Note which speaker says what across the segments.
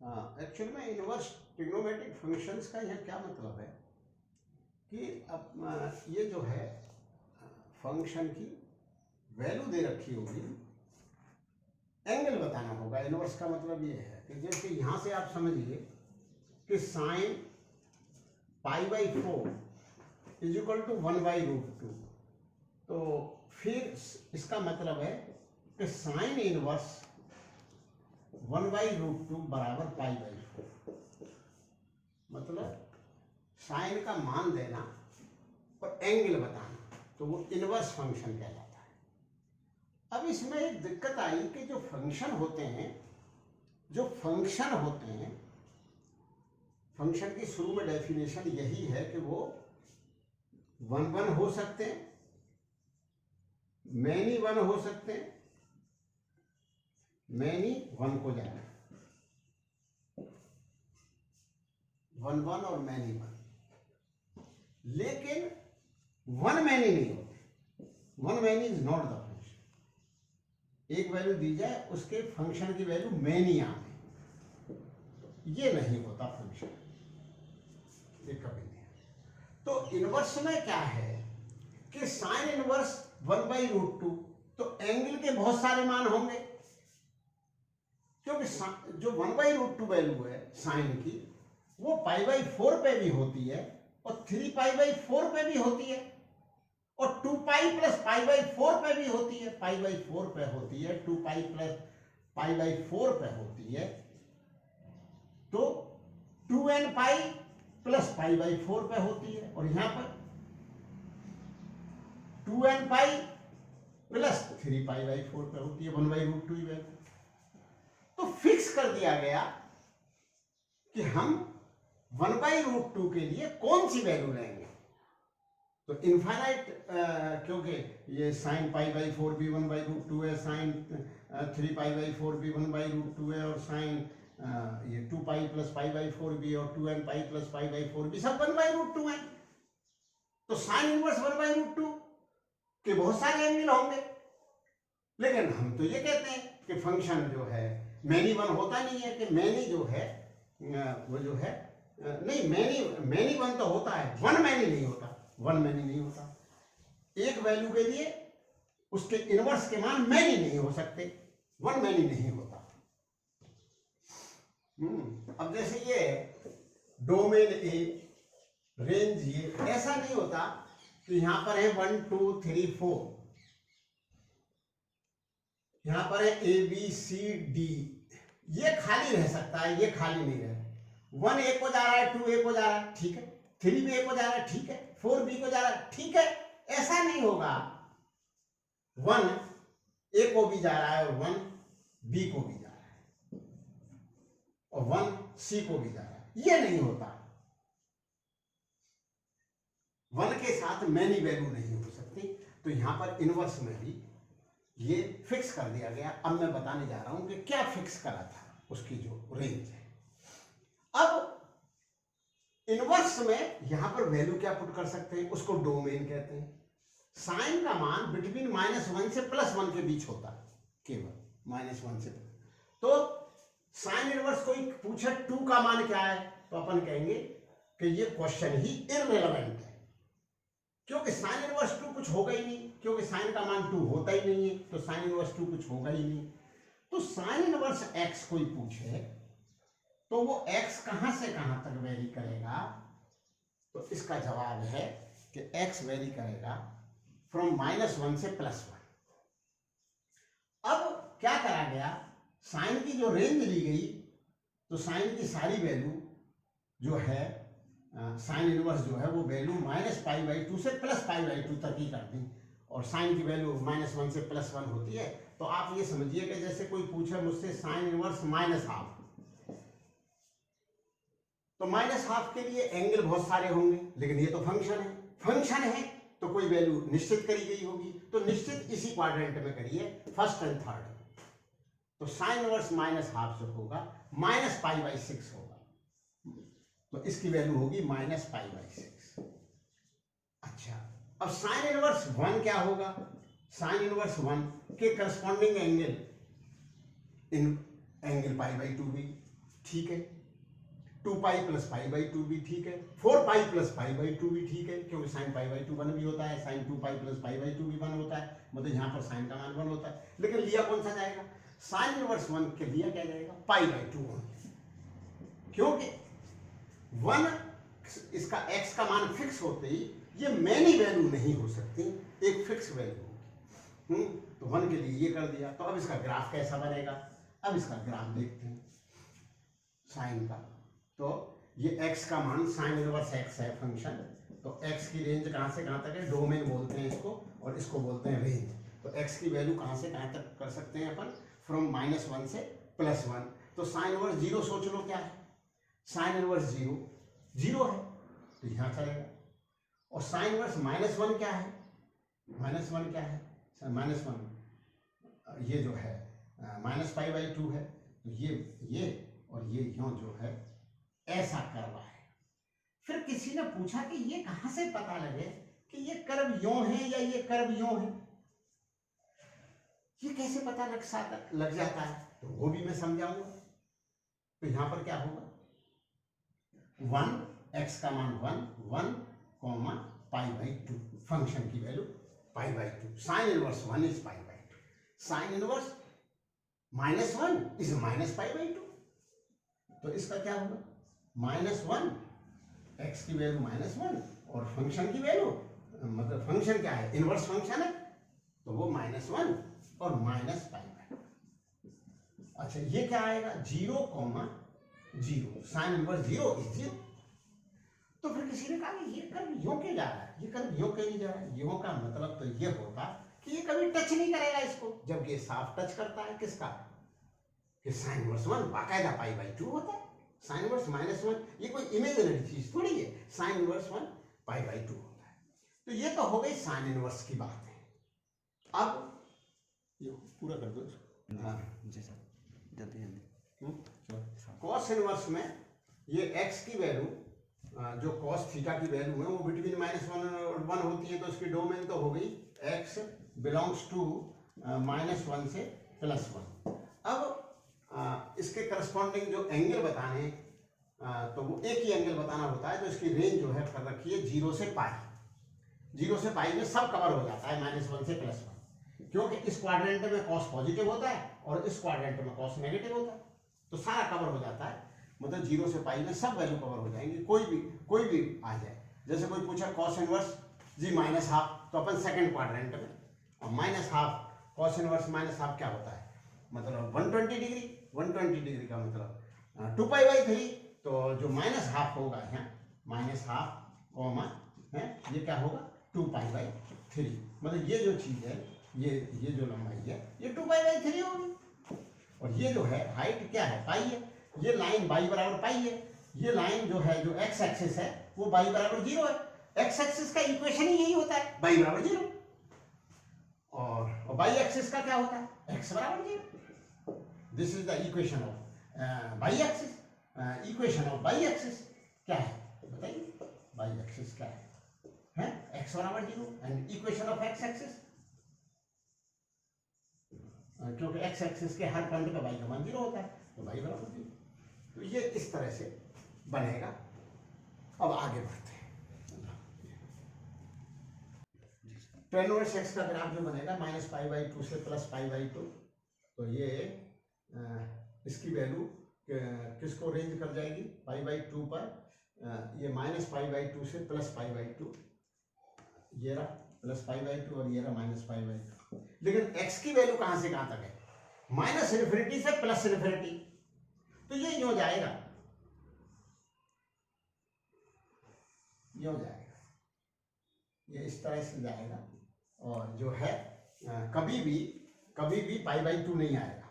Speaker 1: Actual में inverse trigonometric functions का यह क्या मतलब है कि अब ये जो है फंक्शन की वैल्यू दे रखी होगी, एंगल बताना होगा। इनवर्स का मतलब ये है कि जैसे यहाँ से आप समझिए कि साइन π/4 इज इक्वल टू 1/√2, तो फिर इसका मतलब है कि साइन इनवर्स 1/√2 बराबर π/4, मतलब साइन का मान देना और एंगल बताना, तो वो इनवर्स फंक्शन कहलाता है। अब इसमें एक दिक्कत आई कि जो फंक्शन होते हैं, फंक्शन की शुरू में डेफिनेशन यही है कि वो 1 हो सकते हैं, मैनी 1 हो सकते हैं, मैनी 1 को जाना 1 और मैनी 1, लेकिन 1 मैनी नहीं होते। 1 many is not the function. एक वैल्यू दी जाए, उसके फंक्शन की वैल्यू मैनी आए, ये नहीं होता फंक्शन, ये कभी नहीं। तो इनवर्स में क्या है कि साइन इनवर्स 1/√2, तो एंगल के बहुत सारे मान होंगे, क्योंकि जो 1/√2 वैल्यू है साइन की, वो π/4 पे भी होती है और 3π/4 पे भी होती है और 2π + π/4 पे भी होती है। π/4 पे होती है, 2π + π/4 पे होती है, तो 2nπ + π/4 पे होती है, और यहां पर 2nπ + 3π/4 पे होती है, 1/√2 ही वैल्यू। तो फिक्स कर दिया गया कि हम 1/√2 के लिए कौन सी वैल्यू लेंगे। तो इनफाइनाइट, क्योंकि ये साइन π/4 भी 1/√2 है, साइन 3π/4 भी 1/√2 है, और साइन ये 2π + π/4 भी और 2nπ + π/4 भी सब 1/√2 है। तो साइन इनवर्स 1/√2 के बहुत सारे एंगल होंगे, लेकिन हम तो ये कहते हैं कि फंक्शन जो है मैनी 1 होता नहीं है, कि मैनी जो है वो जो है नहीं, मैनी 1 तो होता है, 1 मैनी नहीं होता। 1 मैनी नहीं होता, एक वैल्यू के लिए उसके इनवर्स के मान मैनी नहीं हो सकते, 1 मैनी नहीं होता। अब जैसे ये डोमेन ए, रेंज ये, ऐसा नहीं होता कि यहां पर है 1 2 3 4, यहां पर है ABCD, ये खाली रह सकता है, ये खाली नहीं रहे। 1 A को जा रहा है, 2 A को जा रहा है, ठीक है, 3 B A को जा रहा है, ठीक है, 4 B को जा रहा है, ठीक है। ऐसा नहीं होगा 1 A को भी जा रहा है और 1 B को भी जा रहा है और 1 C को भी जा रहा है, ये नहीं होता। 1 के साथ मैनी वैल्यू नहीं हो सकती। तो यहां पर इनवर्स में भी ये फिक्स कर दिया गया। अब मैं बताने जा रहा हूं कि क्या फिक्स करा था, उसकी जो रेंज है। अब इनवर्स में यहां पर वैल्यू क्या पुट कर सकते हैं, उसको डोमेन कहते हैं। साइन का मान बिटवीन -1 से +1 के बीच होता है, केवल -1 से। तो साइन इनवर्स कोई पूछे 2 का मान क्या है, तो अपन कहेंगे कि ये क्वेश्चन ही इररिलेवेंट है, क्योंकि साइन इनवर्स 2 कुछ होगा ही नहीं, क्योंकि साइन का मान 2 होता ही नहीं है, तो साइन इनवर्स 2 कुछ होगा ही नहीं। तो साइन इनवर्स x कोई पूछे तो वो x कहां से कहां तक वेरी करेगा, तो इसका जवाब है कि x वेरी करेगा फ्रॉम -1 से +1। अब क्या करा गया, साइन की जो रेंज ली गई, तो साइन की सारी वैल्यू जो है, साइन इनवर्स जो है वो वैल्यू -π/2 से +π/2 तक ही कर दी, और साइन की वैल्यू -1 से +1 होती है। तो आप ये समझिए कि जैसे कोई पूछे मुझसे साइन इनवर्स -½ तो -½ के लिए एंगल बहुत सारे होंगे, लेकिन ये तो फंक्शन है तो कोई वैल्यू निश्चित करी गई होगी, तो निश्चित इसी क्वाड्रेंट में करिए, फर्स्ट एंड थर्ड। तो साइन इनवर्स -½ जो होगा -π/6 होगा, तो इसकी वैल्यू होगी -π/6। अच्छा, अब साइन इनवर्स 1 क्या होगा, साइन इनवर्स 1 के करस्पॉन्डिंग एंगल इन एंगल π/2 भी, ठीक है, 2 पाई प्लस पाई बाई 2 भी ठीक है, 4 पाई प्लस पाई बाई 2 भी ठीक है, क्योंकि साइन पाई बाई 2 1 भी होता है, sine 2 pi plus pi by 2 भी 1 होता है, मतलब यहाँ पर साइन का मान 1 होता है। लेकिन लिया कौन सा जाएगा? साइन इनवर्स 1 के लिया क्या जाएगा? पाई बाई 2 ओनली, क्योंकि 1 इसका x का मान फिक्स होते ही ये मैनी वैल्यू नहीं हो सकती, एक फिक्स वैल्यू होगी। तो 1 के लिए ये कर दिया। तो अब इसका ग्राफ कैसा बनेगा? अब इसका ग्राफ देखते हैं साइन का। तो ये x का मान साइन इनवर्स x है फंक्शन, तो x की रेंज कहाँ से कहाँ तक है? डोमेन बोलते हैं इसको, और इसको बोलते हैं रेंज। तो x की वैल्यू कहाँ से कहाँ तक कर सकते हैं अपन? फ्रॉम -1 से +1। तो साइन इनवर्स 0 सोच लो क्या है? साइन इनवर्स 0 है, तो यहाँ चलेगा। और साइन इनवर्स -1 क्या है? -1 क्या है? -1 ये जो है -π/2 है, तो ये और ये यूं जो है ऐसा कर्व है। फिर किसी ने पूछा कि ये कहां से पता लगे कि ये कर्व यूं है या ये कर्व यूं है? ये कैसे पता लग जाता है? तो वो भी मैं समझाऊंगा। तो यहां पर क्या होगा? 1 x का मान 1 π/2, फंक्शन की value π/2। Sine inverse 1 is π/2, sine inverse -1 is -π/2। तो इसका क्या होगा? -1, x की वैल्यू -1 और फंक्शन की वैल्यू, मतलब फंक्शन क्या है? इनवर्स फंक्शन है, तो वो -1 और -π/2। अच्छा, ये क्या आएगा? 0,0, साइन इनवर्स 0 इज 0। तो फिर किसी ने कहा कि ये कर्व यूं क्यों जा रहा है? ये कर्व यूं क्यों नहीं जा रहा है? यूं का मतलब तो ये होता कि ये कभी टच नहीं करेगा इसको, जब ये साफ टच करता है किसका? कि साइन इनवर्स 1 बाकायदा π/2 होता है। साइन इनवर्स -1 ये कोई इमेजिनरी चीज थोड़ी है, साइन इनवर्स 1 π/2 होता है। तो ये तो हो गई साइन इनवर्स की बात है। अब ये पूरा कर दो। हाँ
Speaker 2: जी सर, जल्दी जल्दी।
Speaker 1: कॉस इनवर्स में ये x की वैल्यू, जो कॉस थीटा की वैल्यू है, वो बिटवीन -1 और 1 होती है, तो इसकी डोमेन तो हो गई x बिलोंग्स टू -1 से +1। अब इसके करस्पॉन्डिंग जो एंगल बताने, तो वो एक ही एंगल बताना होता है। तो इसकी रेंज जो है कर रखी है 0 से π। 0 से π में सब कवर हो जाता है -1 से +1, क्योंकि इस क्वाड्रेंट में कॉस पॉजिटिव होता है और इस क्वाड्रेंट में कॉस नेगेटिव होता है, तो सारा कवर हो जाता है। मतलब 0 से π में सब वैल्यू कवर हो जाएंगी, कोई भी आ जाए। जैसे कोई पूछा कॉस इनवर्स जी -½ तो अपन सेकंड क्वाड्रेंट में, और -½ कॉस इनवर्स -½ क्या होता है? मतलब 120 डिग्री। 120 डिग्री का मतलब 2π/3। तो जो -½ होगा यहाँ -½ है, ये क्या होगा? 2π/3। मतलब ये जो चीज है, ये जो लंबाई है, ये 2π/3 होगी। और ये जो है हाइट क्या है? पाई है। ये लाइन y बराबर पाई है। ये लाइन जो है, जो x एक्सिस है, वो y बराबर 0 है। x एक्सिस का इक्वेशन ही यही होता है, y बराबर 0। और y एक्सिस का क्या होता है? x बराबर 0। This is the equation of y axis. Equation of y axis क्या है बताइए? y एक्सिस क्या है? x बराबर 0। And equation of x axis, क्योंकि x एक्सिस के हर पॉइंट पे y का मान 0 होता है, तो y बराबर 0। तो ये इस तरह से बनेगा। अब आगे बढ़ते हैं। tan इनवर्स x का ग्राफ जो बनेगा -π/2 से +π/2, तो ये इसकी वैल्यू किसको रेंज कर जाएगी? π/2 पर। ये -π/2 से +π/2, ये रहा +π/2 और ये रहा -π/2। लेकिन x की वैल्यू कहां से कहां तक है? -∞ से +∞। तो ये यूं जाएगा, ये इस तरह से जाएगा। और जो है कभी भी π/2 नहीं आएगा।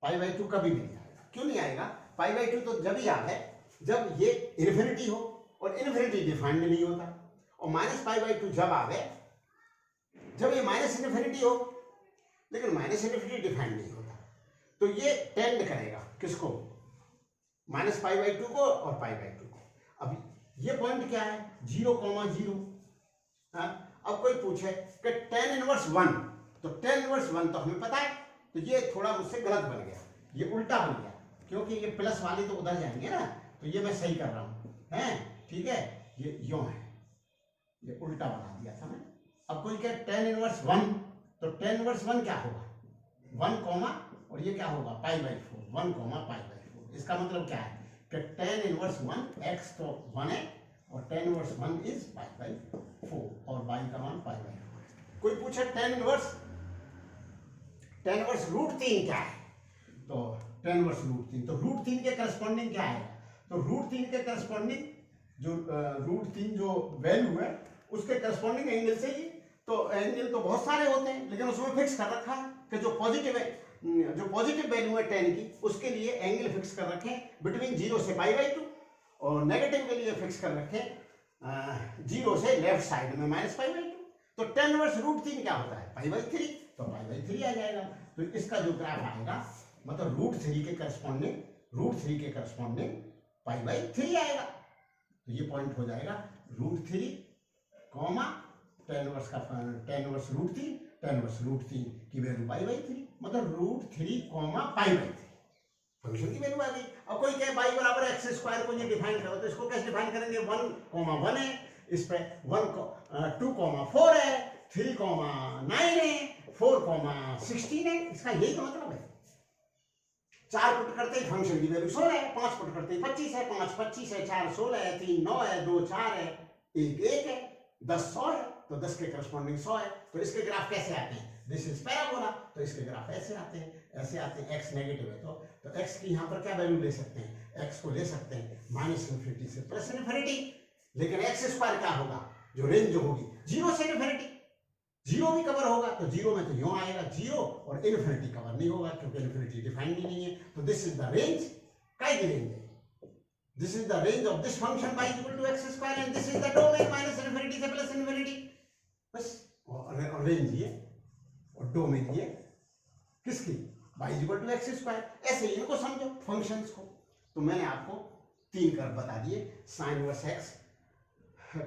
Speaker 1: π/2 कभी भी नहीं आएगा। क्यों नहीं आएगा? π/2 तो जब ही आए जब ये इन्फिनिटी हो, और इन्फिनिटी डिफाइंड नहीं होता। और -π/2 जब आवे जब ये -∞ हो, लेकिन -∞ डिफाइंड नहीं होता। तो ये टेंड करेगा किसको? -π/2 को और π/2 को। अब ये पॉइंट क्या है? 0,0। अब कोई पूछे कि tan इनवर्स 1, तो tan इनवर्स 1 तो हमें पता है, तो ये थोड़ा मुझसे गलत बन गया, ये उल्टा बन गया। क्योंकि ये प्लस वाली तो उधर जाएंगे ना, तो ये मैं सही कर रहा हूँ, हैं, ठीक है, ये यूं है, ये उल्टा बना दिया था मैं। अब कोई कहे tan इनवर्स 1, तो tan इनवर्स 1 क्या होगा, 1 कॉमा और ये क्या होगा π/4, 1 कॉमा π/4। इसका मतलब क्या है कि tan इनवर्स 1 x तो 1 है और tan इनवर्स 1 इज π/4 और y का मान π/4। कोई पूछे tan इनवर्स √3 क्या है, तो tan इनवर्स √3, तो √3 के करस्पॉन्डिंग क्या है, तो √3 के करस्पॉन्डिंग जो √3 जो वैल्यू है उसके करस्पॉन्डिंग एंगल से ही, तो एंगल तो बहुत सारे होते हैं लेकिन उसमें फिक्स कर रखा है कि जो पॉजिटिव वैल्यू है tan की उसके लिए एंगल फिक्स कर रखे बिटवीन 0 से π/2 और नेगेटिव के लिए फिक्स कर रखे 0 से लेफ्ट साइड में -π/2। तो tan इनवर्स √3 क्या होता है π/3, तो π/3 आ जाएगा। तो इसका जो ग्राफ आएगा मतलब √3 के करस्पॉन्डिंग π/3 आएगा। तो ये पॉइंट हो जाएगा √3 कॉमा tan इनवर्स √3 की वैल्यू π/3, मतलब √3 कॉमा π/3 फंक्शन की वैल्यू आ गई। अब कोई कहे y बराबर x² को ये डिफाइन करो, तो इसको कैसे डिफाइन करेंगे, 1, 1 है, इस पे 2, 4 है, 3, 9 है, 4, 16 है, इसका यही तो मतलब है। 4 पुट करते ही फंक्शन की वैल्यू 16 है, 5 पुट करते ही 25 है, 5 25 है, 4 16 है, 3 9 है, 2 4 है, 1 1 है, 10 100 है, तो 10 के करस्पॉन्डिंग 100 है। तो इसके ग्राफ कैसे आते हैं, दिस इज पैराबोला, तो इसके ग्राफ ऐसे आते हैं, x नेगेटिव है तो x की यहाँ पर क्या वैल्यू ले सकते हैं, x को ले सकते हैं -∞ से +∞, लेकिन x² क्या होगा, जो रेंज जो होगी 0 से ∞, 0 भी कवर होगा तो 0 में तो यूं आएगा 0 और ∞ कवर नहीं होगा क्योंकि ∞ डिफाइंड ही नहीं है। तो दिस इज द रेंज, काय की रेंज है, this is the range of this function y = x² and this is the domain -∞ से +∞, बस। और रेंज ये और डोमेन ये किसकी, y = x²। ऐसे ही इनको समझो फंक्शंस को। तो मैंने आपको 3 कर बता दिए, sin इनवर्स x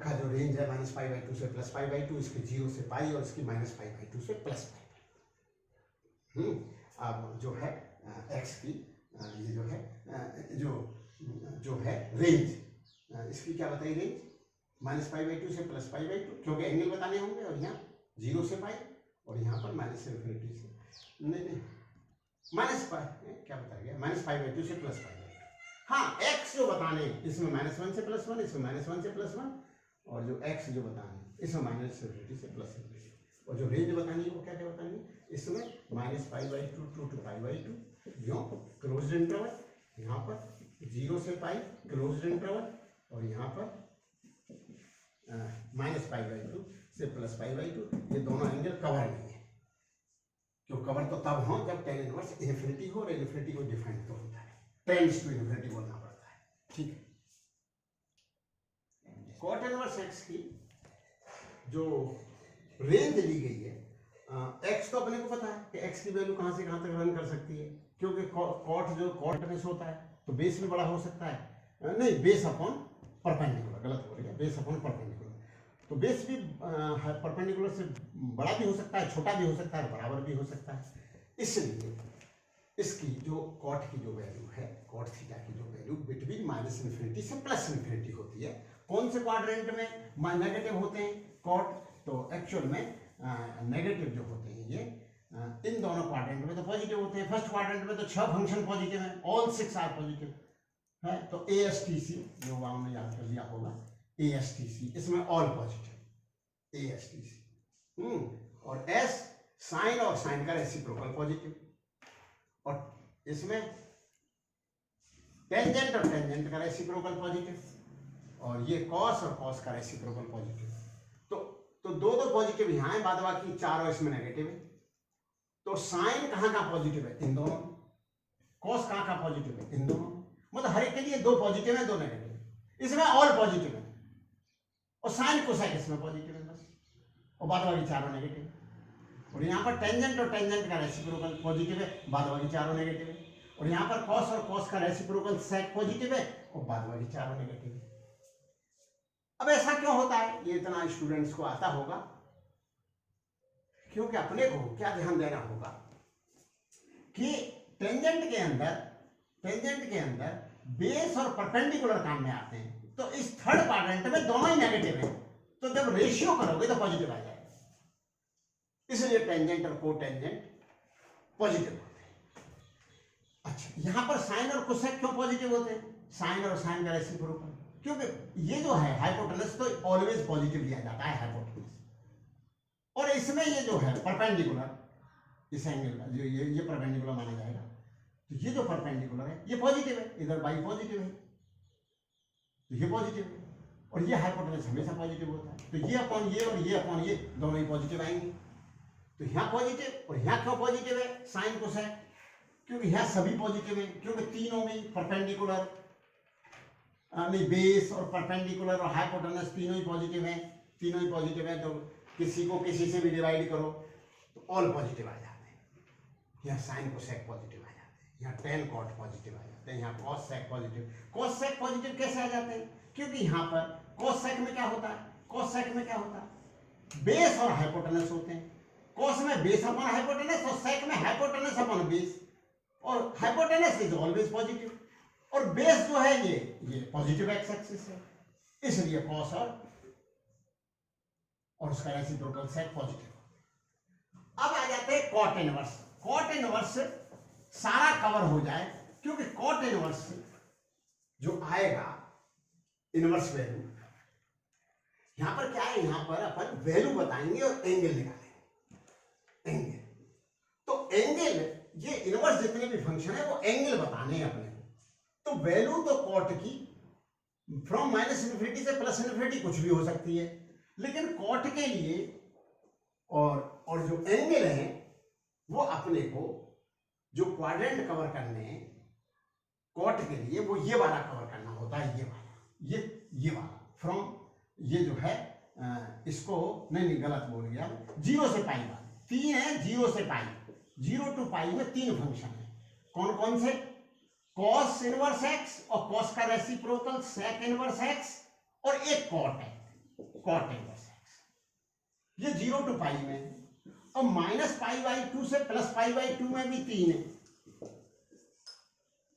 Speaker 1: का जो रेंज है -π/2 से +π/2, इसके 0 से π और इसकी -π/2 से +π/2। अब जो है x की ये जो है जो है रेंज, इसकी क्या बताई रेंज, -π/2 से +π/2, क्योंकि एंगल बताने होंगे, और यहाँ 0 से π और यहाँ पर -∞ से नहीं -π क्या बताया गया, -π/2 से +π/2। हाँ, x जो बताने इसमें -1 से +1, इसमें -1 से +1, और जो x जो बताने इसमें -∞ से +∞, और जो रेंज बतानी है वो क्या क्या बतानी है, इसमें -π/2 to π/2 यो क्लोज्ड इंटरवल, यहाँ पर 0 से π क्लोज्ड इंटरवल, और यहाँ पर -π/2 से +π/2। ये दोनों एंगल कवर नहीं है, क्यों कवर तो तब हो जब tan इनवर्स ∞ हो, और ∞ को डिफाइन तो होता है, टेंड्स टू ∞ बोलना पड़ता है, ठीक है। cot इनवर्स x की जो रेंज ली गई है, x तो अपने को पता है कि x की वैल्यू कहां से कहां तक रन कर सकती है, क्योंकि cot जो cot बेस होता है तो बेस में बड़ा हो सकता है, नहीं बेस अपॉन परपेंडिकुलर, गलत हो रही है, बेस अपॉन परपेंडिकुलर, तो बेस भी परपेंडिकुलर से बड़ा भी हो सकता है, छोटा भी हो सकता है, बराबर भी हो सकता है। इसलिए इसकी जो cot की जो वैल्यू है, cot थीटा की जो वैल्यू बिटवीन -∞ से +∞ होती है। कौन से क्वाड्रेंट में नेगेटिव होते हैं cot, तो एक्चुअल में नेगेटिव जो होते हैं ये इन दोनों क्वाड्रेंट में तो पॉजिटिव होते हैं। फर्स्ट क्वाड्रेंट में तो 6 फंक्शन पॉजिटिव हैं, ऑल 6 आर पॉजिटिव है, तो ASTC जो आपने याद कर लिया होगा, ASTC इसमें ऑल पॉजिटिव ASTC। और S साइन और साइन का रेसिप्रोकल पॉजिटिव, और इसमें टेंजेंट और टेंजेंट का रेसिप्रोकल पॉजिटिव, और ये कॉस और कॉस का रेसिप्रोकल पॉजिटिव। तो दो पॉजिटिव यहाँ है, बाद बाकी चारों इसमें नेगेटिव है। तो साइन कहाँ पॉजिटिव है, इन दोनों, कॉस कहाँ पॉजिटिव है, इन दोनों, मतलब हर एक के लिए 2 पॉजिटिव है 2 नेगेटिव, इसमें ऑल पॉजिटिव है, और साइन कोसाइन इसमें पॉजिटिव है बस, और बाद बाकी चारों नेगेटिव। और यहाँ पर टेंजेंट और टेंजेंट का रेसिप्रोकल पॉजिटिव है, बाद बाकी चारों नेगेटिव है, और यहाँ पर कॉस और कॉस का रेसिप्रोकल सेक पॉजिटिव है, और बाद बाकी चारों नेगेटिव है। अब ऐसा क्यों होता है, ये इतना स्टूडेंट्स को आता होगा, क्योंकि अपने को क्या ध्यान देना होगा कि टेंजेंट के अंदर टेंजेंट के अंदर बेस और परपेंडिकुलर काम में आते हैं, तो इस थर्ड क्वाड्रेंट में दोनों ही नेगेटिव हैं, तो जब रेशियो करोगे तो पॉजिटिव आ जाएगा, इसलिए टेंजेंट और कोटेंजेंट पॉजिटिव होते हैं। अच्छा, यहां पर साइन और कोसेक क्यों पॉजिटिव होते हैं? साइन और साइन का रेसिप्रोकल, क्योंकि ये जो है हाइपोटेनस तो ऑलवेज पॉजिटिव लिया जाता है हाइपोटेनस, और इसमें ये जो है परपेंडिकुलर, इस एंगल का जो ये परपेंडिकुलर माना जाएगा, तो ये जो परपेंडिकुलर है ये पॉजिटिव है, इधर बाई पॉजिटिव है, तो ये पॉजिटिव है, और ये हाइपोटेनस हमेशा पॉजिटिव होता है, तो ये अपॉन ये और ये अपॉन ये दोनों ही पॉजिटिव आएंगे। तो यहाँ पॉजिटिव, और यहाँ क्यों पॉजिटिव है साइन कोसेक? क्योंकि यहाँ सभी पॉजिटिव है, क्योंकि तीनों में परपेंडिकुलर में बेस और परपेंडिकुलर और हाइपोटेनस तीनों ही पॉजिटिव है, तीनों ही पॉजिटिव है, तो किसी को किसी से भी डिवाइड करो तो ऑल पॉजिटिव आ जाते हैं। यहाँ साइन कोसेक पॉजिटिव आ जाते हैं, यहाँ टेन कॉट पॉजिटिव आ जाते हैं, यहाँ cos sec positive. Cos sec positive कैसे आ जाते हैं? क्योंकि यहाँ पर कॉस सेक में क्या होता है, कॉस सेक में क्या होता है, बेस और हाइपोटेनस होते हैं। कॉस में बेस अपॉन हाइपोटेनस और सेक में हाइपोटेनस अपॉन बेस, और हाइपोटेनस इज ऑलवेज पॉजिटिव, और बेस जो है ये पॉजिटिव एक्स एक्सिस है, इसलिए कॉस और उसका रेसिप्रोकल सेक पॉजिटिव। अब आ जाते हैं कॉट इनवर्स। कॉट इनवर्स सारा कवर हो जाए, क्योंकि कॉट इनवर्स जो आएगा इनवर्स वैल्यू, यहां पर क्या है, यहां पर अपन वैल्यू बताएंगे और एंगल निकालेंगे। एंगल, तो एंगल, ये इनवर्स जितने भी फंक्शन है वो एंगल बताने हैं अपने, तो वैल्यू तो कॉट की फ्रॉम माइनस इन्फिनिटी से प्लस इन्फिनिटी कुछ भी हो सकती है, लेकिन कॉट के लिए और जो एंगल है वो अपने को जो क्वाड्रेंट कवर करने हैं कॉट के लिए, वो ये वाला कवर करना होता है, ये वाला, ये वाला फ्रॉम, ये जो है इसको नहीं गलत बोल गया, 0 से पाई वाला, 3 है 0 से पाई, 0 टू पाई में 3 फंक्शन है। कौन कौन से? कॉस इनवर्स एक्स और कॉस का रेसिप्रोकल सेक इनवर्स एक्स, और एक कॉट है, कॉट इनवर्स एक्स, ये 0 टू पाई में। और माइनस पाई बाई 2 से प्लस पाई बाई 2 में भी 3 है,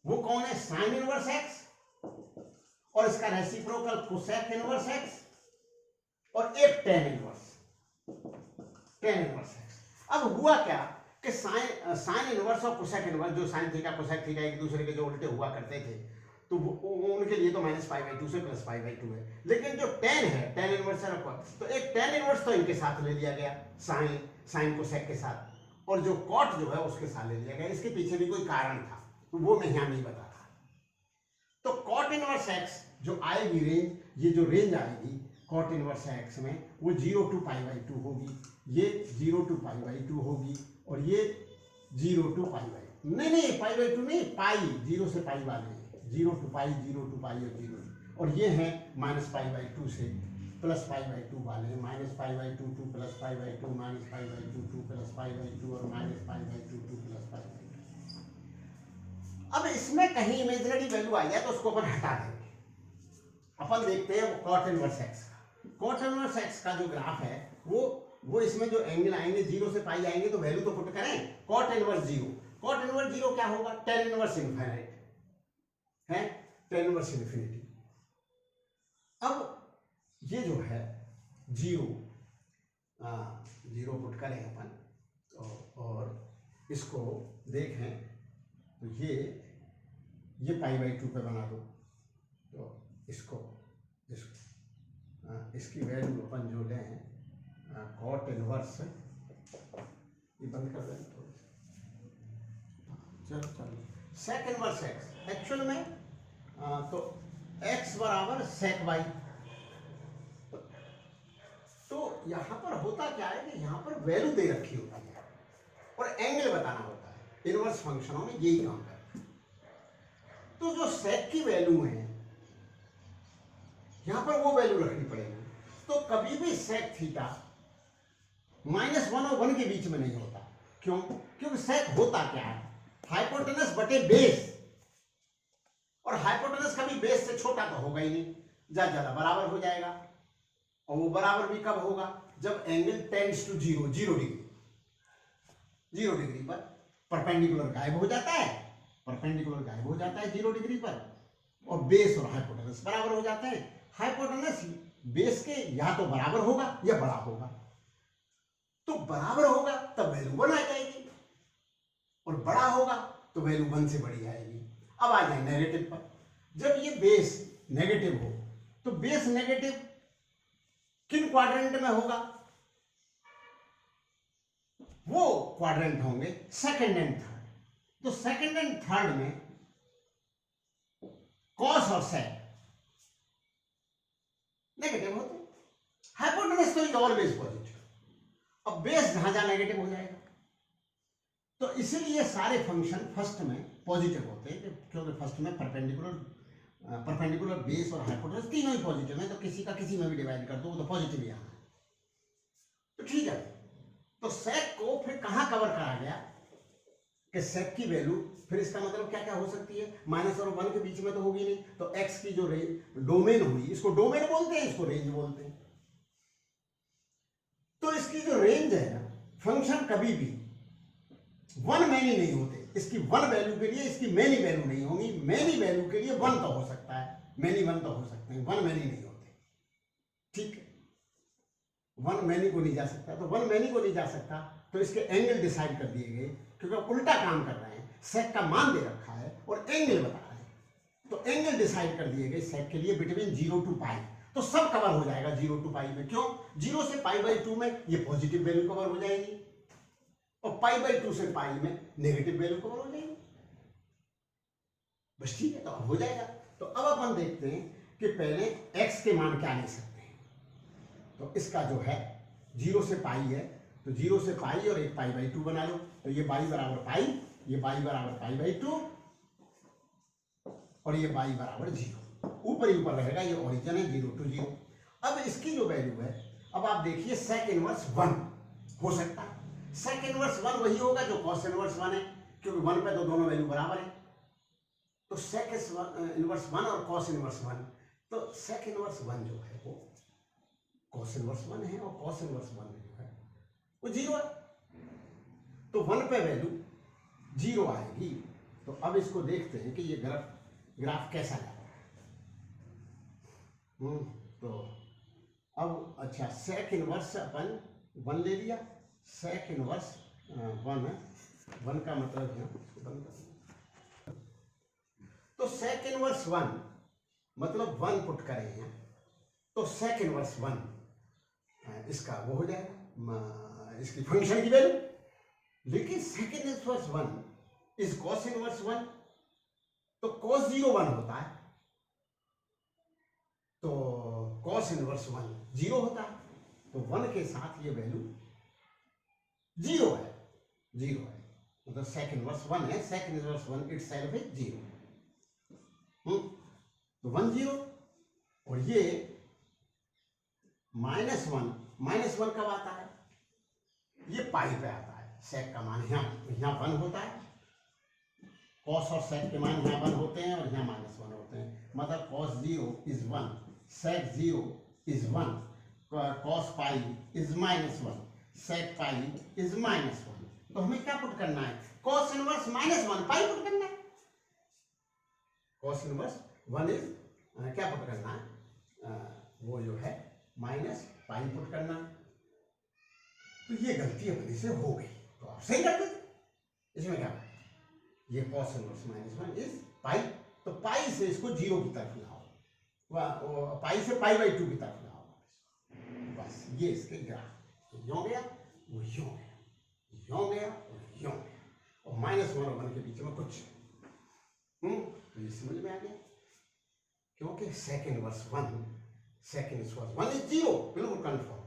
Speaker 1: वो कौन है? साइन इनवर्स एक्स, और इसका रेसिप्रोकल कोसेक इनवर्स एक्स, और एक टेन इनवर्स एक्स। अब हुआ क्या कि साइन इनवर्स और कोसेक इनवर्स, जो साइन थीटा कोसेक थीटा एक दूसरे के जो उल्टे हुआ करते थे, तो वो उनके लिए तो माइनस पाई बाई 2 से प्लस पाई बाई 2 है, लेकिन जो टेन है, टेन इनवर्स है, तो एक टेन इनवर्स तो इनके साथ ले लिया गया, साइन कोसेक के साथ, और जो कॉट जो है उसके साथ ले लिया गया। इसके पीछे भी कोई कारण था, तो वो मैं यहाँ नहीं बताता। तो कॉट इनवर्स एक्स जो आएगी रेंज, ये जो रेंज आएगी कॉट इनवर्स एक्स में, वो 0 टू पाई बाई 2 होगी, ये 0 टू पाई बाई 2 होगी, और ये 0 टू पाई बाई, नहीं पाई बाई 2 नहीं, पाई 0 से पाई वाले, 0 टू पाई और 0, और ये है माइनस पाई बाई 2 से प्लस पाई बाई 2 वाले, minus pi by 2 two plus pi by 2, minus pi by 2 two plus pi by 2, और minus pi by 2 two plus pi by 2। अब इसमें कहीं इमेजिनरी वैल्यू आ जाए तो उसको अपन हटा देंगे। अपन देखते हैं कॉट इनवर्स एक्स का। कॉट इनवर्स एक्स का जो ग्राफ है वो इसमें जो एंगल आएंगे 0 से पाई आएंगे, तो वैल्यू तो पुट करें। कॉट इनवर्स 0, कॉट इनवर्स 0 क्या होगा? टेन इनवर्स इनफाइनाइट है, टेन इनवर्स इन्फिनिटी। अब ये जो है 0 पुट करें अपन, और इसको देखें तो ये पाई बाई 2 पे बना दो, तो इसको इसकी वैल्यू अपन जो लें कॉट इनवर्स, ये बंद कर दें थोड़ा सा, चलो सेक इनवर्स एक्स एक्चुअल में तो x बराबर सेक वाई। तो यहां पर होता क्या है कि यहां पर वैल्यू दे रखी होती है और एंगल बताना होता है। इनवर्स फंक्शनों में यही काम करता है। तो जो सेक की वैल्यू है यहां पर वो वैल्यू रखनी पड़ेगी। तो कभी भी सेक थीटा -1 और 1 के बीच में नहीं होता। क्यों? क्योंकि सेक होता क्या है? हाइपोटेनस बटे बेस, और हाइपोटेनस कभी बेस से छोटा तो होगा ही नहीं, ज्यादा बराबर हो जाएगा। और वो बराबर भी कब होगा? जब एंगल टेंड्स टू 0 डिग्री पर परपेंडिकुलर गायब हो जाता है, परपेंडिकुलर गायब हो जाता है 0 डिग्री पर, और बेस और हाइपोटेनस बराबर हो जाते हैं। हाइपोटेनस बेस के या तो बराबर होगा या बड़ा होगा, तो बराबर होगा तब वैल्यू 1 आ जाएगी, और बड़ा होगा तो वैल्यू 1 से बड़ी आएगी। अब आ जाए नेगेटिव पर। जब ये बेस नेगेटिव हो तो बेस नेगेटिव किन क्वाड्रेंट में होगा? वो क्वाड्रेंट होंगे सेकंड एंड थर्ड। तो सेकंड एंड थर्ड में कॉस और सेक नेगेटिव होते हैं। हाइपोटेनस तो इज ऑलवेज पॉजिटिव। अब बेस जहां जहां नेगेटिव हो जाएगा, तो इसीलिए सारे फंक्शन फर्स्ट में पॉजिटिव होते हैं, क्योंकि फर्स्ट में परपेंडिकुलर बेस और हाइपोटेनस तीनों ही पॉजिटिव है, तो किसी का किसी में भी डिवाइड कर दो वो तो पॉजिटिव ही आना है। तो ठीक है, तो सेक को फिर कहां कवर करा गया कि सेक की वैल्यू, फिर इसका मतलब क्या क्या हो सकती है? माइनस और 1 के बीच में तो होगी नहीं, तो एक्स की जो रेंज डोमेन हुई, इसको डोमेन बोलते हैं, इसको रेंज बोलते हैं। तो इसकी जो रेंज है ना, फंक्शन कभी भी वन मैनी नहीं होते। इसकी वन वैल्यू के लिए इसकी मैनी वैल्यू नहीं होगी, मैनी वैल्यू के लिए 1 तो हो सकता है, मैनी 1 तो हो सकते हैं, वन मैनी नहीं होते। ठीक है, वन मैनी को नहीं जा सकता, तो वन मैनी को नहीं जा सकता तो इसके एंगल डिसाइड कर दिए गए, क्योंकि उल्टा काम कर रहे हैं। सेक का मान दे रखा है और एंगल बता रहे हैं, तो एंगल डिसाइड कर दिए गए सेक के लिए बिटवीन 0 to पाई। तो सब कवर हो जाएगा 0 to पाई में। क्यों? 0 से π/2 में ये पॉजिटिव वैल्यू कवर हो जाएगी, और π/2 से पाई में नेगेटिव वैल्यू कवर हो जाएगी। बस ठीक है, तो अब हो जाएगा। तो अब अपन देखते हैं कि पहले x के मान क्या ले सकते हैं। तो इसका जो है 0 से पाई है, तो 0 से पाई और एक π/2 बना लो, तो ये y बराबर पाई, ये y बराबर π/2, और ये y बराबर 0। ऊपर ही ऊपर रहेगा, ये ओरिजिन है 0 to 0। अब इसकी जो वैल्यू है, अब आप देखिए सेक इनवर्स 1 हो सकता है। सेक इनवर्स 1 वही होगा जो कॉस इनवर्स 1 है, क्योंकि 1 पे तो दोनों वैल्यू बराबर है। तो सेक इनवर्स 1 और कॉस इनवर्स 1, तो सेक इनवर्स 1 जो है वो कॉस इनवर्स 1 है, और कॉस इनवर्स 1 जो है वो 0 है, तो 1 पे वैल्यू 0 आएगी। तो अब इसको देखते हैं कि ये ग्राफ कैसा जा रहा है। तो अब अच्छा, सेक इनवर्स अपन 1 ले लिया, सेक इनवर्स 1 है, 1 का मतलब है इसको बंद कर। तो सेक इनवर्स 1 मतलब 1 पुट करें हैं, तो सेक इनवर्स 1 इसका वो हो जाएगा इसकी फंक्शन की वैल्यू। लेकिन sec inverse 1 is cos inverse 1, तो कॉस 0 1 होता है, तो कॉस इनवर्स 1 0 होता है, तो 1 के साथ ये वैल्यू 0 है, 0 है, मतलब सेक इनवर्स 1 है, सेक इनवर्स 1 इटसेल्फ इज 0। तो 1 0, और ये -1 कब आता है? ये पाई पे आता है। सेक का मान यहाँ 1 होता है, कॉस और सेक के मान यहाँ 1 होते हैं, और यहाँ -1 होते हैं, मतलब cos 0 is 1, sec 0 is 1, cos pi is -1, sec pi is -1। तो हमें क्या पुट करना है? कॉस इनवर्स -1 पाई पुट करना है। कॉस इनवर्स 1 इज क्या पुट करना है? वो जो है माइनस पाई पुट करना है। तो ये गलती अपने से हो गई, तो आप सही कर देते। इसमें क्या है? ये cos इनवर्स -1 इज पाई, तो पाई से इसको 0 की तरफ लाओ, पाई से π/2 की तरफ लाओ, बस ये इसके ग्राफ। तो यों गया, वो यों गया, यों गया, और यों गया, और -1 और 1 के बीच में कुछ। तो ये समझ में आ गया, क्योंकि सेक इनवर्स 1 इज 0, बिल्कुल कन्फर्म,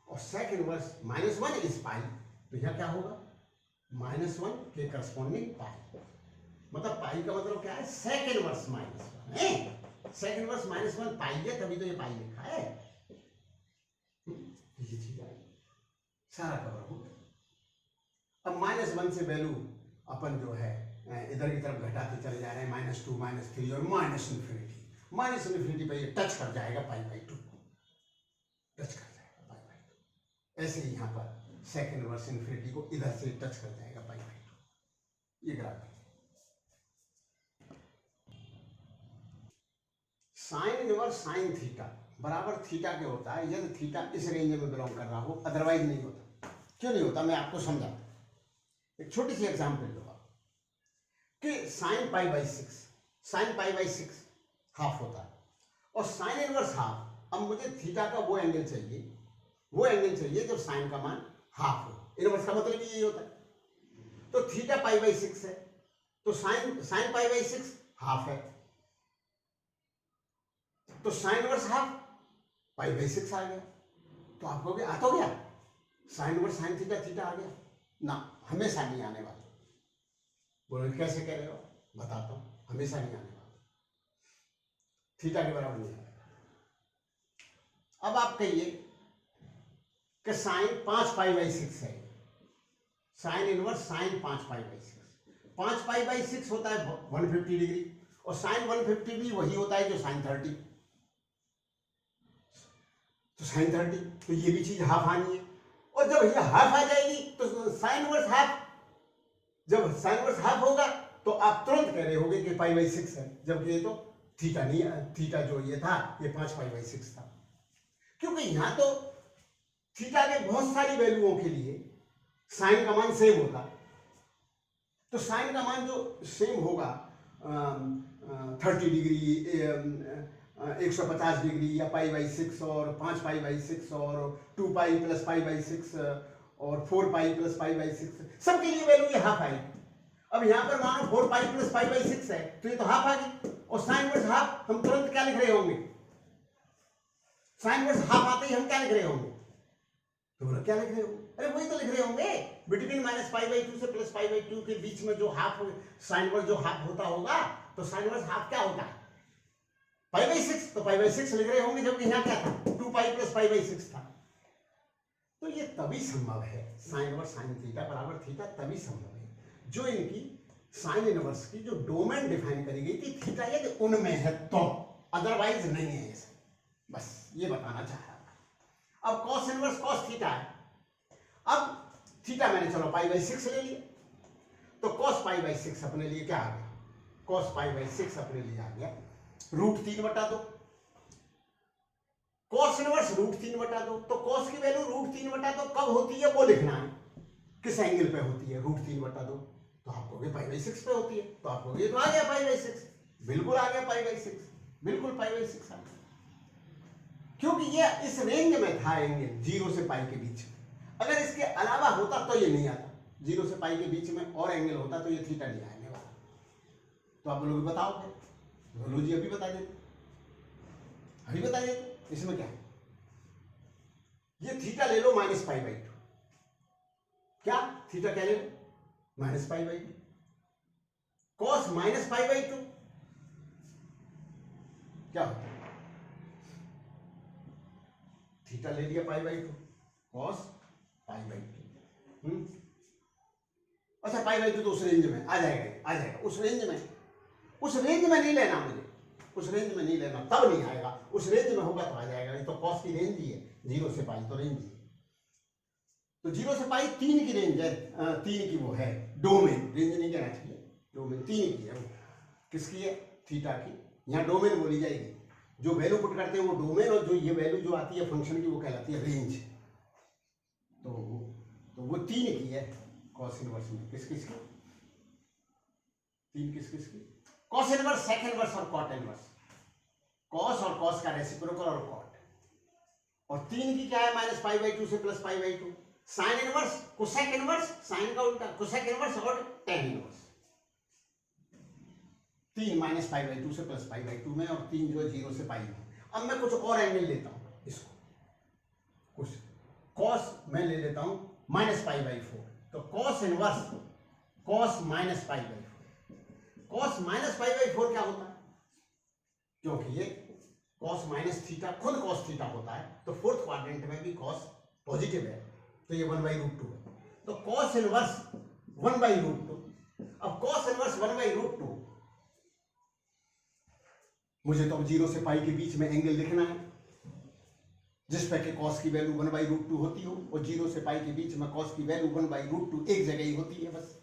Speaker 1: और सेक इनवर्स -1 इज पाई, तो यहाँ क्या होगा? -1 के करस्पॉन्डिंग पाई, मतलब पाई का मतलब क्या है? सेक इनवर्स -1 है, सेक इनवर्स -1 पाई है, तभी तो ये पाई लिखा है। ये चीज आई, सारा कवर हो गया। अब -1 से वैल्यू अपन जो है इधर की तरफ घटाते चले जा रहे हैं, -2 -3 और -∞ पे ये टच कर जाएगा π/2, टच कर जाएगा π/2। ऐसे ही यहाँ पर सेक इनवर्स इन्फिनिटी को इधर से टच कर जाएगा π/2। ये ग्राफ है। साइन इनवर्स साइन थीटा बराबर थीटा के होता है यदि थीटा इस रेंज में बिलोंग कर रहा हो, अदरवाइज नहीं होता। क्यों नहीं होता मैं आपको समझाता। एक छोटी सी एग्जांपल दूंगा कि साइन पाई बाई 6 हाफ होता है और साइन इनवर्स हाफ। अब मुझे थीटा का वो एंगल चाहिए जब साइन का मान हाफ हो। इनवर्स का मतलब यही होता है। तो थीटा पाई बाई 6 है तो साइन पाई बाई 6 हाफ है, तो sine inverse half pi by 6 आ गया। तो आप कहोगे आ तो गया, साइन इनवर्स साइन थीटा आ गया ना, हमेशा नहीं आने वाला। बोलो कैसे कह रहे हो? बताता हूं, हमेशा नहीं आने वाला, थीटा के बराबर नहीं आएगा। अब आप कहिए कि साइन 5 पाई बाई 6 है, sine inverse sine 5 pi by 6, 5 pi by 6 होता है 150 डिग्री और साइन 150 भी वही होता है जो साइन 30, तो साइन 30, तो ये भी चीज हाफ आनी है। और जब ये हाफ आ जाएगी तो साइन इनवर्स हाफ, जब साइन इनवर्स हाफ होगा तो आप तुरंत कह रहे होगे कि पाई बाई 6 है, जबकि ये तो थीटा नहीं है, थीटा जो ये था ये 5 पाई बाई 6 था। क्योंकि यहां तो थीटा के बहुत सारी वैल्यूओं के लिए साइन का मान सेम होता, तो साइन का मान जो सेम होगा 30 डिग्री, 150 डिग्री या पाई बाई 6 और 5 पाई बाई 6 और 2 पाई प्लस पाई बाई 6 और 4 पाई प्लस पाई बाई 6, सबके लिए वैल्यू ये हाफ आएगी। अब यहां पर मानो 4 पाई प्लस पाई बाई 6 है तो ये तो हाफ आ गई, और साइन इनवर्स हाफ हम तुरंत क्या लिख रहे होंगे? साइन इनवर्स हाफ आते ही हम क्या लिख रहे होंगे? तो बोला क्या लिख रहे हो? अरे वही तो लिख रहे होंगे, बिटवीन माइनस पाई बाई 2 से प्लस पाई बाई 2 के बीच में जो हाफ, साइन इनवर्स जो हाफ होता होगा, तो साइन इनवर्स हाफ क्या होता है? पाई बाई 6, तो पाई बाई 6 लिख रहे होंगे, जबकि यहाँ क्या था 2 पाई प्लस पाई बाई 6 था। तो ये तभी संभव है, साइन इनवर्स साइन थीटा बराबर थीटा तभी संभव है जो इनकी साइन इनवर्स की जो डोमेन डिफाइन करी गई थी थीटा यदि उनमें है तो, अदरवाइज नहीं है ऐसा। बस ये बताना चाह रहा था। अब कॉस इनवर्स कॉस थीटा है। अब थीटा मैंने चलो पाई बाई 6 ले लिया, तो कॉस पाई बाई 6 अपने लिए क्या आ गया? कॉस पाई बाई 6 अपने लिए आ गया √3/2। कॉस इनवर्स √3/2, तो कॉस की वैल्यू √3/2 कब होती है वो लिखना है, किस एंगल पे होती है √3/2। तो आप कहोगे पाई बाई 6 पे होती है, तो आप कहोगे तो आ गया पाई बाई 6, बिल्कुल आ गया पाई बाई 6, बिल्कुल पाई बाई 6 आ गया, क्योंकि ये इस रेंज में था एंगल 0 से पाई के बीच में। अगर इसके अलावा होता तो ये नहीं आता, 0 से पाई के बीच में और एंगल होता तो ये थीटा नहीं आने वाला। तो आप लोग बताओगे? बोलो जी अभी बता देते, अभी बता देते, इसमें क्या है? ये थीटा ले लो माइनस पाई बाई 2, क्या थीटा क्या ले लो? Minus pi by 2, cos minus pi by 2 क्या होता है? थीटा ले लिया pi by 2, cos pi by 2। अच्छा पाई बाई 2 तो उस रेंज में आ जाएगा, उस रेंज में नहीं लेना मुझे, उस रेंज में नहीं लेना, तब नहीं आएगा, उस रेंज में होगा तो आ जाएगा। ये तो कॉस की रेंज ही है, 0 से पाई तो रेंज ही है, तो 0 से पाई 3 की रेंज है, 3 की वो है डोमेन, रेंज नहीं कहना चाहिए, डोमेन 3 की है वो। किसकी है? थीटा की। यहाँ डोमेन बोली जाएगी, जो वैल्यू पुट करते हैं वो डोमेन, और जो ये वैल्यू जो आती है फंक्शन की वो कहलाती है रेंज। तो वो 3 की है कॉस इनवर्स में। किस किस की? 3 किस किस की? कॉस इनवर्स, सेक इनवर्स और कॉट इनवर्स। कॉस और कॉस का रेसिप्रोकल और कॉट। और 3 की क्या है? माइनस पाई बाई 2 से plus pi by 2। Sine inverse, cosec inverse, sine का उल्टा कोसेक इनवर्स और tan inverse. 3 minus pi by 2 से प्लस पाई बाई 2 में, और 3 जो है 0 से पाई में। अब मैं कुछ और एंगल लेता हूं, इसको कुछ कॉस मैं ले लेता हूं माइनस पाई बाई 4, तो cos inverse cos minus pi by 4। Cos minus pi by 4 क्या होता है? क्योंकि ये कॉस माइनस थीटा खुद कॉस थीटा होता है, तो फोर्थ क्वाड्रेंट में भी कॉस पॉजिटिव है, तो ये 1/√2 है। तो कॉस इनवर्स 1/√2। अब कॉस इनवर्स 1/√2, मुझे तो अब 0 से पाई के बीच में एंगल लिखना है जिस पे कि कॉस की वैल्यू 1/√2 होती हो, और 0 से पाई के बीच में कॉस की वैल्यू 1/√2 एक जगह ही होती है, बस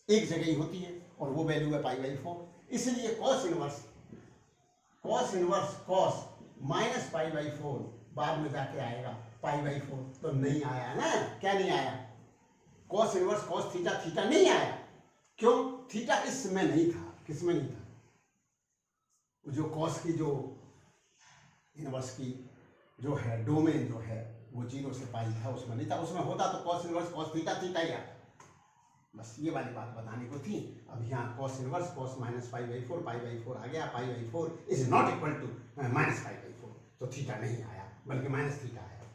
Speaker 1: एक जगह ही होती है, और वो वैल्यू है पाई बाई 4। इसलिए cos cos inverse cos minus pi by 4 बाद में जाके आएगा पाई बाई 4, तो नहीं आया ना, क्या नहीं आया? Cos inverse cos theta, theta नहीं आया। क्यों? थीटा इसमें नहीं था। किसमें नहीं था? जो कॉस की जो इनवर्स की जो है डोमेन जो है वो 0 से पाई था, उसमें नहीं था। उसमें होता तो cos inverse cos theta theta ही आता। बस ये वाली बात बताने को थी। अब यहाँ cos inverse cos minus pi by 4 आ गया, pi by 4 is not equal to minus pi by 4, तो थीटा नहीं आया बल्कि माइनस थीटा आया।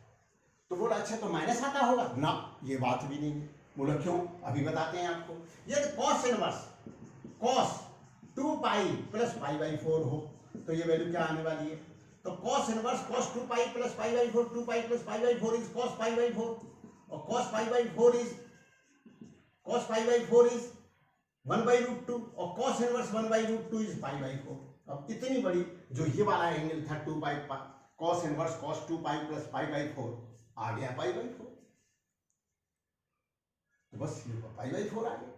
Speaker 1: तो बोला अच्छा तो माइनस आता होगा ना, ये बात भी नहीं है। बोला क्यों? अभी बताते हैं आपको। ये cos inverse cos 2 pi plus pi by 4 हो तो ये वैल्यू क्या आने वाली है? तो cos inverse cos 2 pi plus pi by 4, 2 pi plus pi by 4 is cos pi by 4, और cos pi by 4 is cos pi by 4 is 1 by root 2, और cos inverse 1 by root 2 is pi by 4। अब इतनी बड़ी जो ये वाला angle था 2 पाई cos inverse cos 2 pi plus pi by 4 आ गया pi by 4, तो बस ये pi by 4 आ गया।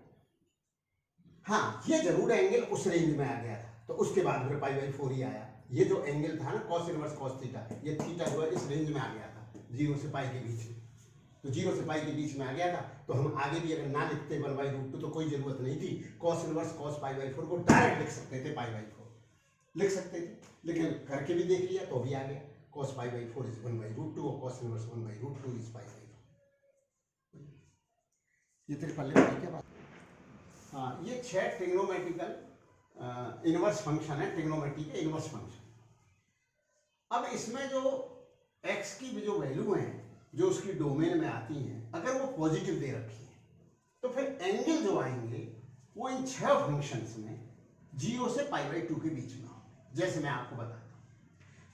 Speaker 1: हाँ ये जरूर एंगल उस रेंज में आ गया था, तो उसके बाद फिर pi by 4 ही आया। ये जो एंगल था ना cos inverse cos थीटा, ये थीटा जो है इस रेंज में आ गया था 0 से पाई के बीच में, तो 0 से पाई के बीच में आ गया था। तो हम आगे भी अगर ना लिखते 1 बाई रूट 2 तो कोई जरूरत नहीं थी। Cos inverse cos pi by 4 को डायरेक्ट लिख सकते थे, पाई बाई 4 लिख सकते थे, लेकिन करके भी देख लिया तो भी आ गया। Cos pi by 4 is 1 by root 2 और cos inverse 1 by root 2 is pi by 4। ये तेरे पल्ले में क्या बात? हाँ ये 6 ट्रिग्नोमेट्रिकल इनवर्स फंक्शन है, ट्रिग्नोमेट्री के इनवर्स फंक्शन। अब इसमें जो एक्स की जो वैल्यू है जो उसकी डोमेन में आती हैं, अगर वो पॉजिटिव दे रखी है तो फिर एंगल जो आएंगे वो इन 6 फंक्शंस में 0 से पाई बाई 2 के बीच में होंगे। जैसे मैं आपको बताता हूँ,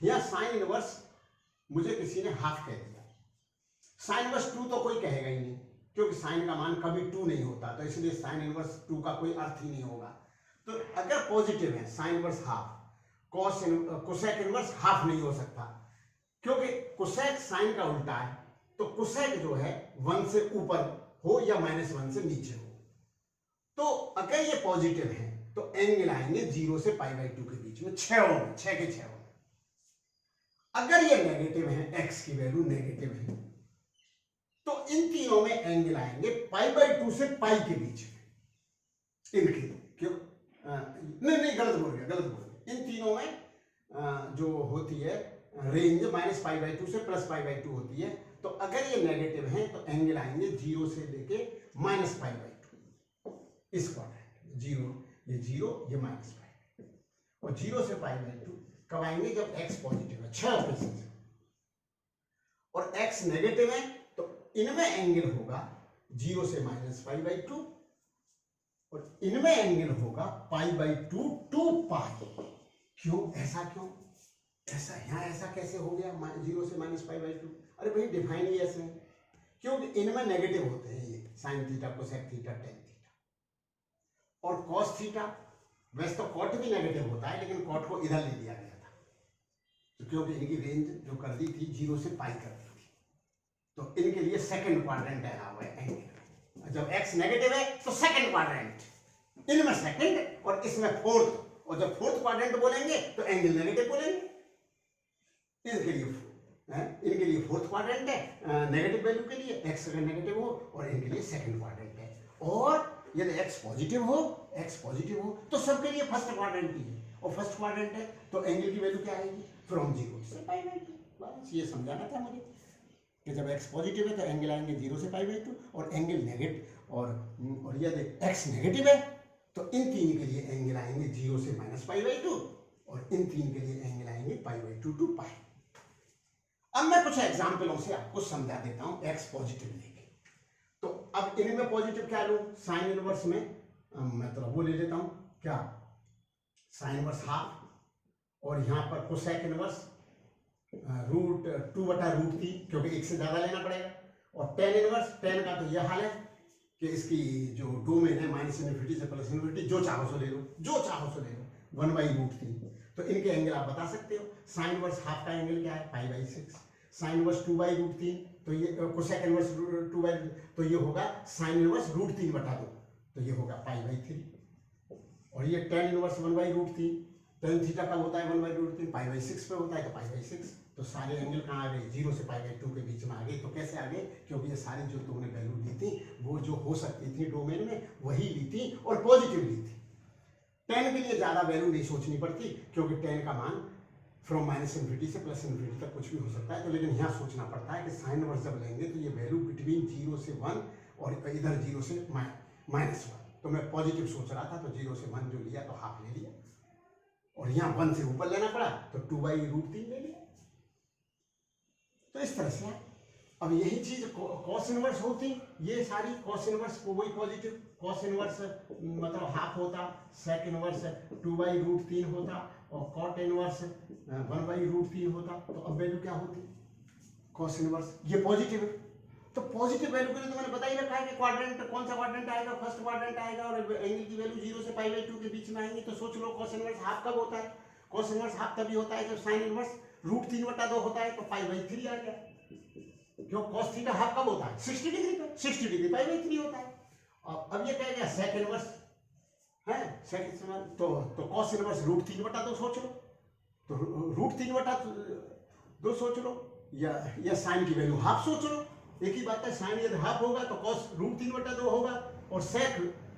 Speaker 1: यहाँ साइन इनवर्स मुझे किसी ने हाफ कह दिया, साइन इनवर्स 2 तो कोई कहेगा ही नहीं, क्योंकि साइन का मान कभी 2 नहीं होता, तो इसलिए साइन इनवर्स 2 का कोई अर्थ ही नहीं होगा। तो अगर पॉजिटिव है sine inverse half, cosec inverse half नहीं हो सकता, क्योंकि कोसेक साइन का उल्टा है, तो कोसेक जो है 1 से ऊपर हो या -1 से नीचे हो। तो अगर ये पॉजिटिव है तो एंगल आएंगे 0 से पाई बाई 2 के बीच में, 6 होंगे, 6 के 6 होंगे। अगर ये नेगेटिव है, एक्स की वैल्यू नेगेटिव है, तो इन तीनों में एंगल आएंगे पाई बाई 2 से पाई के बीच में। इनके क्यों नहीं गलत बोल गया। इन तीनों में जो होती है रेंज माइनस पाई बाई 2 से प्लस पाई बाई 2 होती है। तो अगर ये नेगेटिव है तो एंगल आएंगे 0 से लेके माइनस पाई बाई 2, इस क्वाड्रेंट 0, ये 0, ये माइनस पाई, और 0 से पाई बाई 2 कब आएंगे? जब x पॉजिटिव है, 6 ऑपरेशन है, और x नेगेटिव है तो इनमें एंगल होगा 0 से माइनस पाई बाई 2, और इनमें एंगल होगा पाई बाई 2 टू पाई। क्यों? ऐसा क्यों? ऐसा यहाँ ऐसा कैसे हो गया 0 से माइनस पाई बाई 2? अरे भाई डिफाइन ही ऐसे है, क्योंकि इनमें नेगेटिव होते हैं ये sine theta, cosec theta, tan theta, और कॉस थीटा। वैसे तो कॉट भी नेगेटिव होता है, लेकिन कॉट को इधर ले लिया गया था, तो क्योंकि इनकी रेंज जो कर दी थी 0 से पाई कर दी थी, तो इनके लिए सेकंड क्वाड्रेंट आया हुआ है एंगल। जब एक्स नेगेटिव है तो सेकंड क्वाड्रेंट, इनमें सेकंड और इसमें फोर्थ, और जब फोर्थ क्वाड्रेंट बोलेंगे तो एंगल नेगेटिव बोलेंगे। इनके लिए फोर्थ क्वाड्रेंट है नेगेटिव वैल्यू के लिए, एक्स अगर नेगेटिव हो, और इनके लिए सेकंड क्वाड्रेंट है। और यदि एक्स पॉजिटिव हो तो सबके लिए फर्स्ट क्वाड्रेंट ही है, और फर्स्ट क्वाड्रेंट है तो एंगल की वैल्यू क्या आएगी? फ्रॉम 0 से पाई बाई 2। बस ये समझाना था मुझे कि जब एक्स पॉजिटिव है तो एंगल आएंगे 0 से पाई बाई 2, और एंगल नेगेटिव और यदि एक्स नेगेटिव है तो इन तीन के लिए एंगल आएंगे 0 से माइनस पाई बाई 2, और इन तीन के लिए एंगल आएंगे पाई बाई 2 टू पाई। अब मैं कुछ एग्जाम्पलों से आपको समझा देता हूं एक्स पॉजिटिव लेके। तो अब इनमें पॉजिटिव क्या लूं? साइन इनवर्स में मैं तो वो ले लेता हूं, क्या साइन इनवर्स हाफ, और यहां पर कोसेक इनवर्स रूट 2/√3, क्योंकि एक से ज्यादा लेना पड़ेगा, और टेन इनवर्स, टेन का तो यह हाल है कि इसकी जो डोमेन है -∞ से +∞, जो चाहो सो ले लो, 1/√3। तो इनके एंगल आप बता सकते हो। साइन इनवर्स हाफ का एंगल क्या है? Pi by 6। साइन इनवर्स 2/√3, तो ये कोसेक इनवर्स 2/, तो ये होगा साइन इनवर्स √3/2, तो ये होगा पाई बाई 3। और ये टेन इनवर्स 1/√3, tan थीटा कब होता है 1/√3 π/6 पे होता है, तो π/6। तो सारे एंगल कहाँ आ गए, 0 से π/2 के बीच में आ गए। तो कैसे आ गए, क्योंकि ये सारी जो तुमने वैल्यू ली थी वो जो हो सकती थी डोमेन में वही ली थी और पॉजिटिव ली थी। tan के लिए ज़्यादा वैल्यू नहीं सोचनी पड़ती, क्योंकि tan का मान फ्रॉम -∞ से +∞ तक कुछ भी हो सकता है। तो लेकिन यहाँ सोचना पड़ता है कि साइन इनवर्स जब लेंगे तो ये वैल्यू बिटवीन 0 से 1 और इधर 0 से -1। तो मैं पॉजिटिव सोच रहा था, तो 0 से 1 जो लिया तो हाफ ले लिया, और यहाँ 1 से ऊपर लेना पड़ा तो 2/√3 ले लिया। तो इस तरह से अब यही चीज कॉस इनवर्स होती, ये सारी कॉस इनवर्स को वही पॉजिटिव कॉस इनवर्स मतलब हाफ होता, सेक इनवर्स 2/√3 होता, और कॉट इनवर्स 1/√3 होता। तो अब वैल्यू क्या होती, कॉस इनवर्स ये पॉजिटिव है। तो पॉजिटिव वैल्यू के लिए तो मैंने बता ही रखा है कि क्वाड्रेंट कौन सा क्वाड्रेंट आएगा, फर्स्ट क्वाड्रेंट आएगा, और एंगल की वैल्यू 0 से π/2 के बीच में आएंगी। तो सोच लो कॉस इनवर्स हाफ कब होता है, कॉस इनवर्स हाफ तभी होता है जब साइन इनवर्स √3/2 होता है। तो π/3 आ गया, क्यों कॉस थीटा हाफ कब होता है 60 डिग्री पे, 60 डिग्री π/3 होता है। अब ये कह गया सेक इनवर्स है, सेक इनवर्स तो कॉस इनवर्स √3/2 सोच लो, तो √3/2 सोच लो, या साइन की वैल्यू हाफ सोच लो, एक ही बात है। साइन यदि हाफ होगा तो कॉस √3/2 होगा, और सेक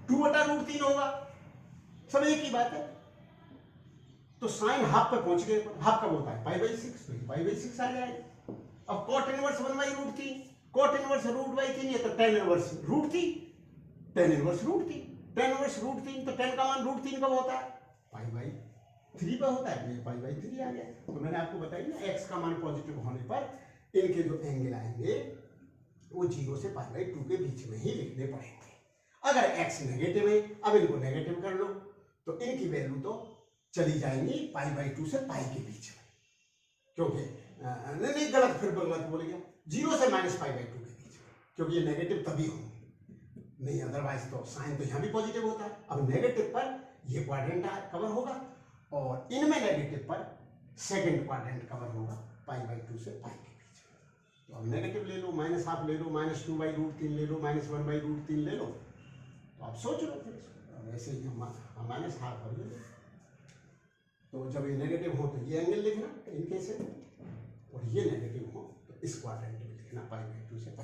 Speaker 1: 2/√3 होगा, सब एक ही बात है। तो साइन हाफ पे पहुंच गए, हाफ कब होता है π/6, तो π/6 आ जाएगा। अब कॉट इनवर्स 1/√3, कॉट इनवर्स √3 है, तो tan inverse √3, tan inverse √3, tan inverse √3, तो tan का मान √3 कब होता है π/3 पे होता है, ये π/3 आ गया। तो मैंने आपको बताया ना, x का मान पॉजिटिव होने पर इनके जो एंगल आएंगे वो 0 से π/2 के बीच में ही लिखने पड़ेंगे। अगर x नेगेटिव है, अब इनको नेगेटिव कर लो, तो इनकी वैल्यू तो चली जाएंगी π/2 से π के बीच में, क्योंकि नहीं गलत, फिर गलत बोल गया, 0 से -π/2 के बीच में, क्योंकि ये नेगेटिव तभी होंगे, नहीं अदरवाइज तो साइन तो यहाँ भी पॉजिटिव होता है। अब नेगेटिव पर ये क्वाड्रेंट कवर होगा, और इनमें नेगेटिव पर सेकंड क्वाड्रेंट कवर होगा π/2 से π के बीच में। तो अब नेगेटिव ले लो, -½ ले लो, -2/√3 ले लो, -1/√3 ले लो, तो आप सोच लो फिर वैसे ही हम -½ और ले लो। तो जब ये नेगेटिव हो तो ये एंगल लिखना इनके से, और ये नेगेटिव हो तो इस क्वाड्रेंट में लिखना π/2 से π।